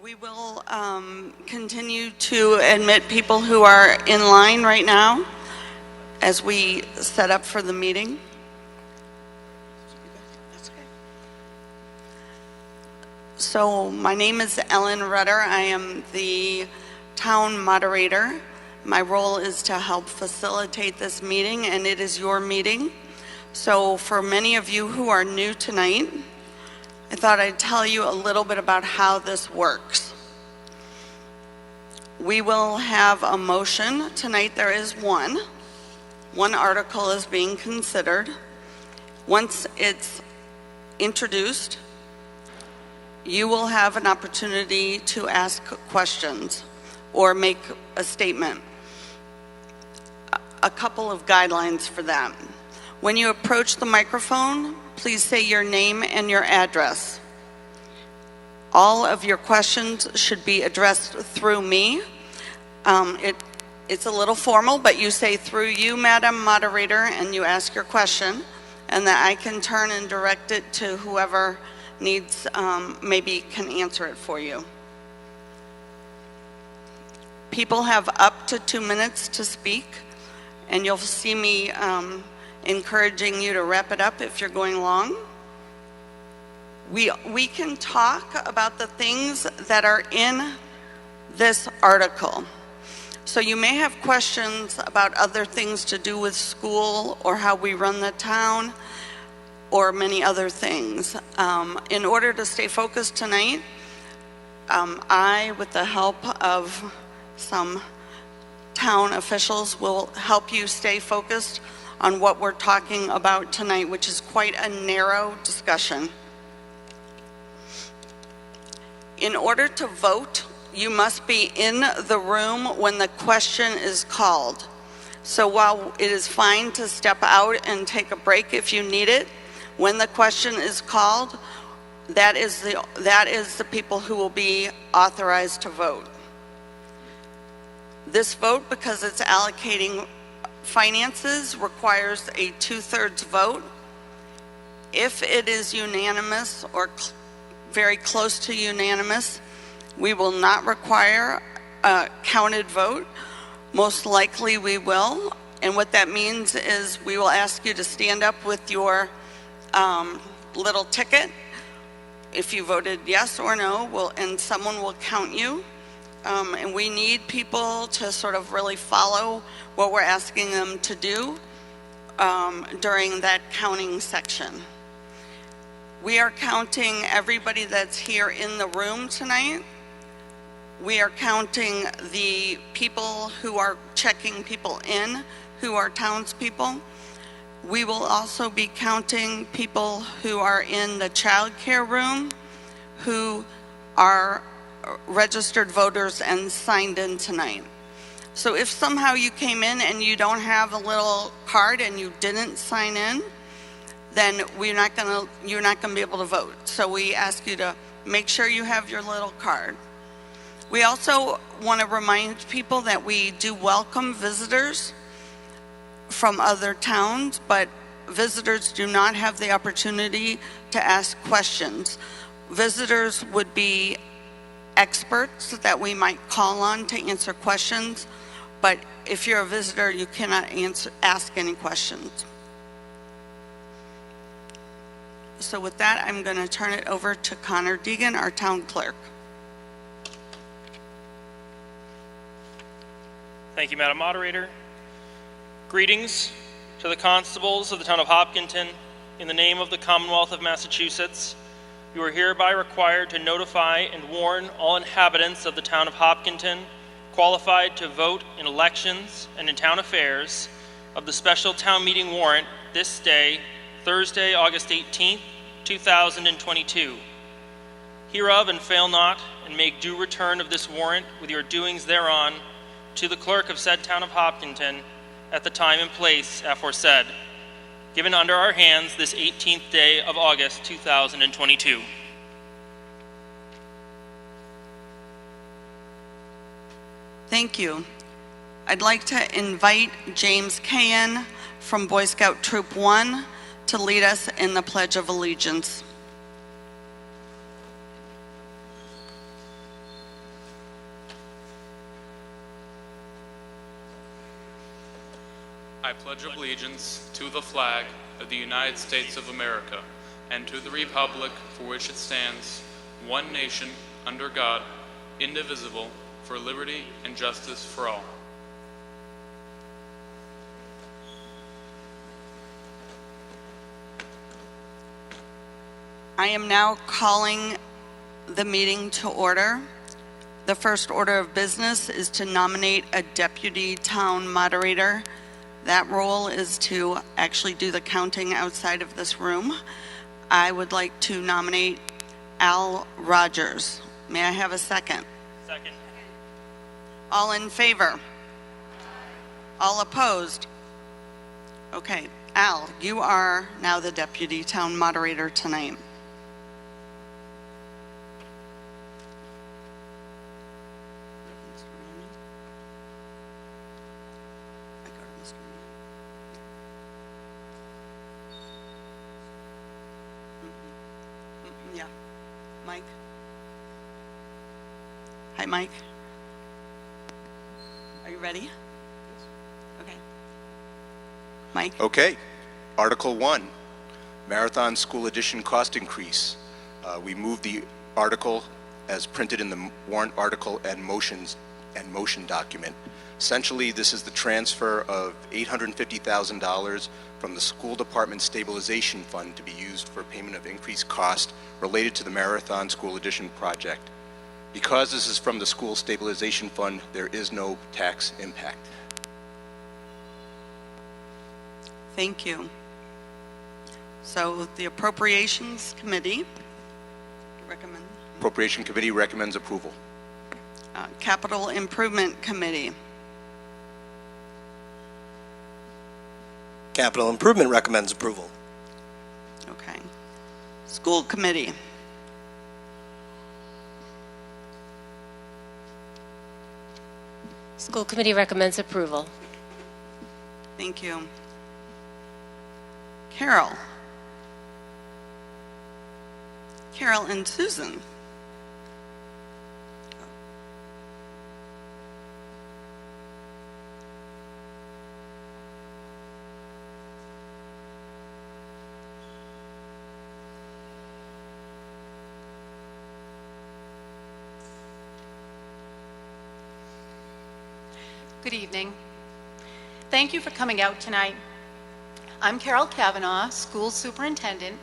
We will continue to admit people who are in line right now as we set up for the meeting. So my name is Ellen Rudder. I am the town moderator. My role is to help facilitate this meeting, and it is your meeting. So for many of you who are new tonight, I thought I'd tell you a little bit about how this works. We will have a motion. Tonight there is one. One article is being considered. Once it's introduced, you will have an opportunity to ask questions or make a statement. A couple of guidelines for that. When you approach the microphone, please say your name and your address. All of your questions should be addressed through me. It's a little formal, but you say through you, Madam Moderator, and you ask your question, and that I can turn and direct it to whoever needs, maybe can answer it for you. People have up to 2 minutes to speak, and you'll see me encouraging you to wrap it up if you're going long. We can talk about the things that are in this article. So you may have questions about other things to do with school or how we run the town or many other things. In order to stay focused tonight, I, with the help of some town officials, will help you stay focused on what we're talking about tonight, which is quite a narrow discussion. In order to vote, you must be in the room when the question is called. So while it is fine to step out and take a break if you need it, when the question is called, that is the people who will be authorized to vote. This vote, because it's allocating finances, requires a 2/3 vote. If it is unanimous or very close to unanimous, we will not require a counted vote. Most likely we will. And what that means is we will ask you to stand up with your little ticket. If you voted yes or no, and someone will count you. And we need people to sort of really follow what we're asking them to do during that counting section. We are counting everybody that's here in the room tonight. We are counting the people who are checking people in, who are townspeople. We will also be counting people who are in the child care room, who are registered voters and signed in tonight. So if somehow you came in and you don't have a little card and you didn't sign in, then you're not gonna be able to vote. So we ask you to make sure you have your little card. We also want to remind people that we do welcome visitors from other towns, but visitors do not have the opportunity to ask questions. Visitors would be experts that we might call on to answer questions, but if you're a visitor, you cannot ask any questions. So with that, I'm going to turn it over to Connor Deegan, our town clerk. Thank you, Madam Moderator. Greetings to the constables of the town of Hopkinton. In the name of the Commonwealth of Massachusetts, you are hereby required to notify and warn all inhabitants of the town of Hopkinton qualified to vote in elections and in town affairs of the special town meeting warrant this day, Thursday, August 18th, 2022. Hereof and fail not, and make due return of this warrant with your doings thereon to the clerk of said town of Hopkinton at the time and place aforesaid, given under our hands this 18th day of August 2022. Thank you. I'd like to invite James Cahan from Boy Scout Troop 1 to lead us in the Pledge of Allegiance. I pledge allegiance to the flag of the United States of America and to the republic for which it stands, one nation, under God, indivisible, for liberty and justice for all. I am now calling the meeting to order. The first order of business is to nominate a deputy town moderator. That role is to actually do the counting outside of this room. I would like to nominate Al Rogers. May I have a second? Second. All in favor? All opposed? Okay, Al, you are now the deputy town moderator tonight. Yeah. Mike? Hi, Mike. Are you ready? Okay. Mike? Okay. Article 1, Marathon School Edition cost increase. We moved the article as printed in the warrant article and motion document. Essentially, this is the transfer of $850,000 from the School Department Stabilization Fund to be used for payment of increased cost related to the Marathon School Edition project. Because this is from the School Stabilization Fund, there is no tax impact. Thank you. So the Appropriations Committee recommend. Appropriation Committee recommends approval. Capital Improvement Committee. Capital Improvement recommends approval. Okay. School Committee. School Committee recommends approval. Thank you. Carol. Carol and Susan. Good evening. Thank you for coming out tonight. I'm Carol Kavanaugh, School Superintendent,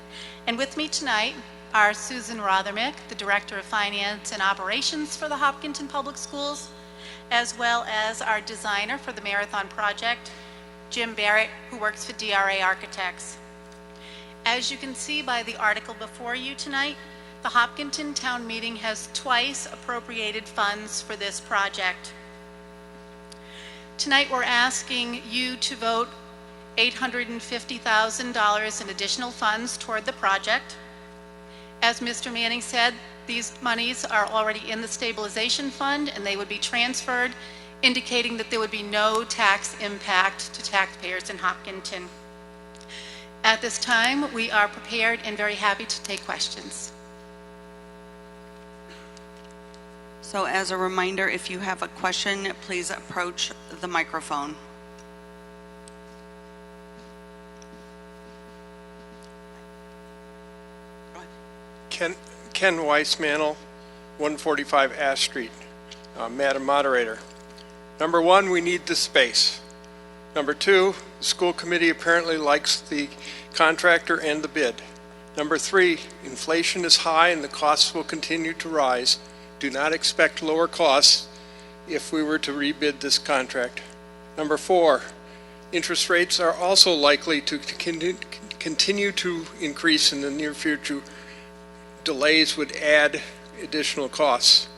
and with me tonight are Susan Rothermick, the Director of Finance and Operations for the Hopkinton Public Schools, as well as our designer for the Marathon Project, Jim Barrett, who works for DRA Architects. As you can see by the article before you tonight, the Hopkinton Town Meeting has twice appropriated funds for this project. Tonight we're asking you to vote $850,000 in additional funds toward the project. As Mr. Manning said, these monies are already in the stabilization fund and they would be transferred, indicating that there would be no tax impact to taxpayers in Hopkinton. At this time, we are prepared and very happy to take questions. So as a reminder, if you have a question, please approach the microphone. Ken Weissmantel, 145 Ash Street. Madam Moderator, number one, we need the space. Number two, the school committee apparently likes the contractor and the bid. Number three, inflation is high and the costs will continue to rise. Do not expect lower costs if we were to rebid this contract. Number four, interest rates are also likely to continue to increase in the near future. Delays would add additional costs.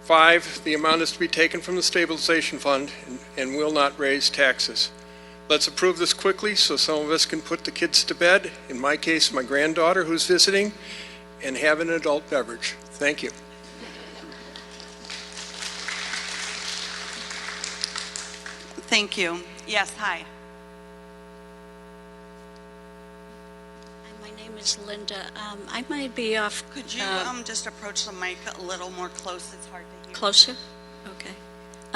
Five, the amount is to be taken from the stabilization fund and will not raise taxes. Let's approve this quickly so some of us can put the kids to bed, in my case, my granddaughter who's visiting, and have an adult beverage. Thank you. Thank you. Yes, hi. My name is Linda. I might be off. Could you just approach the mic a little more close? It's hard to hear. Closer? Okay.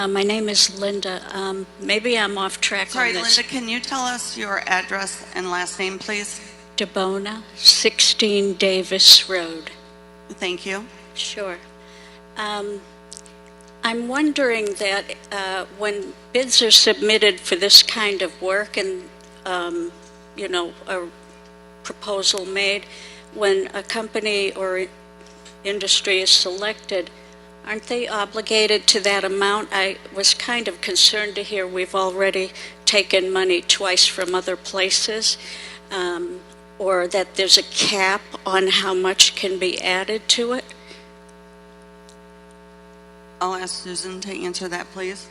My name is Linda. Maybe I'm off track Sorry, on this. Linda, can you tell us your address and last name, please? DeBona, 16 Davis Road. Thank you. Sure. I'm wondering that when bids are submitted for this kind of work and, a proposal made, when a company or industry is selected, aren't they obligated to that amount? I was kind of concerned to hear we've already taken money twice from other places, or that there's a cap on how much can be added to it. I'll ask Susan to answer that, please.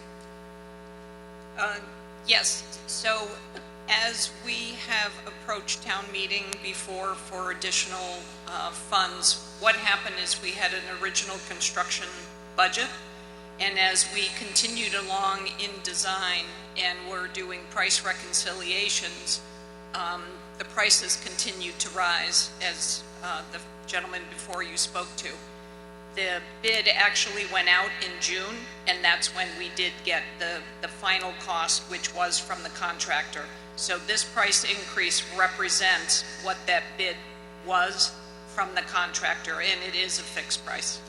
Yes. So as we have approached town meeting before for additional funds, what happened is we had an original construction budget, and as we continued along in design and were doing price reconciliations, the prices continued to rise, as the gentleman before you spoke to. The bid actually went out in June, and that's when we did get the final cost, which was from the contractor. So this price increase represents what that bid was from the contractor, and it is a fixed price.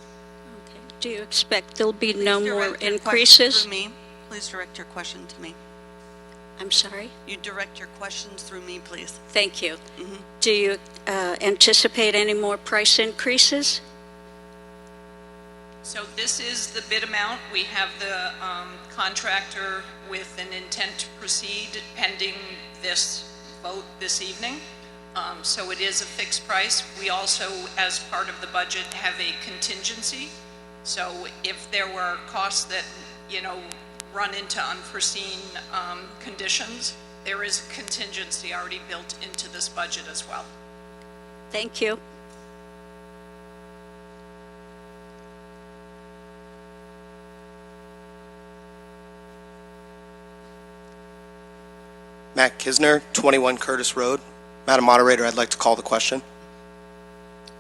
Okay. Do you expect there'll be no more Direct your question increases? through me. Please direct your question to me. I'm sorry? You direct your questions through me, please. Thank you. Do you anticipate any more price increases? So this is the bid amount. We have the contractor with an intent to proceed pending this vote this evening. So it is a fixed price. We also, as part of the budget, have a contingency. So if there were costs that, run into unforeseen conditions, there is a contingency already built into this budget as well. Thank you. Matt Kisner, 21 Curtis Road. Madam Moderator, I'd like to call the question.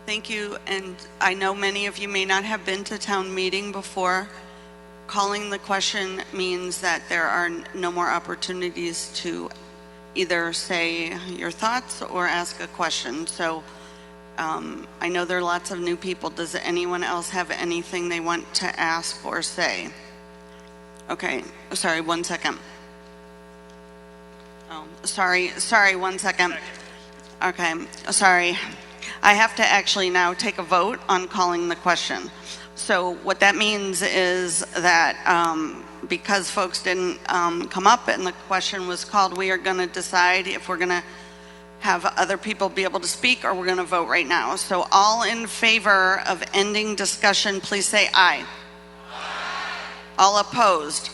Thank you, and I know many of you may not have been to town meeting before. Calling the question means that there are no more opportunities to either say your thoughts or ask a question. So I know there are lots of new people. Does anyone else have anything they want to ask or say? Okay, sorry, 1 second. Oh, sorry, 1 second. Okay, sorry. I have to actually now take a vote on calling the question. So what that means is that because folks didn't come up and the question was called, we are going to decide if we're going to have other people be able to speak or we're going to vote right now. So all in favor of ending discussion, please say aye. Aye. All opposed?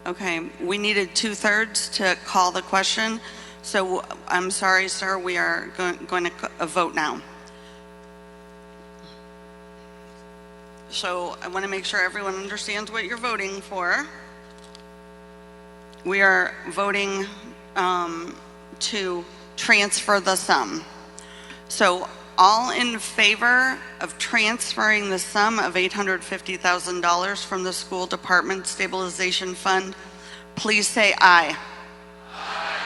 Okay, we needed 2/3 to call the question. So I'm sorry, sir, we are going to vote now. So I want to make sure everyone understands what you're voting for. We are voting to transfer the sum. So all in favor of transferring the sum of $850,000 from the School Department Stabilization Fund, please say aye. Aye.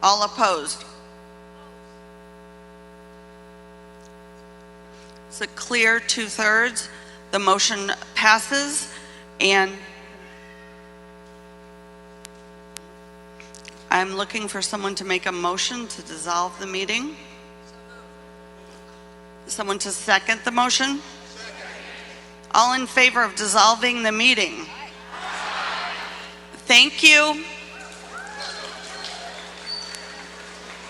All opposed? It's a clear 2/3. The motion passes, and I'm looking for someone to make a motion to dissolve the meeting. Someone to second the motion? All in favor of dissolving the meeting? Thank you.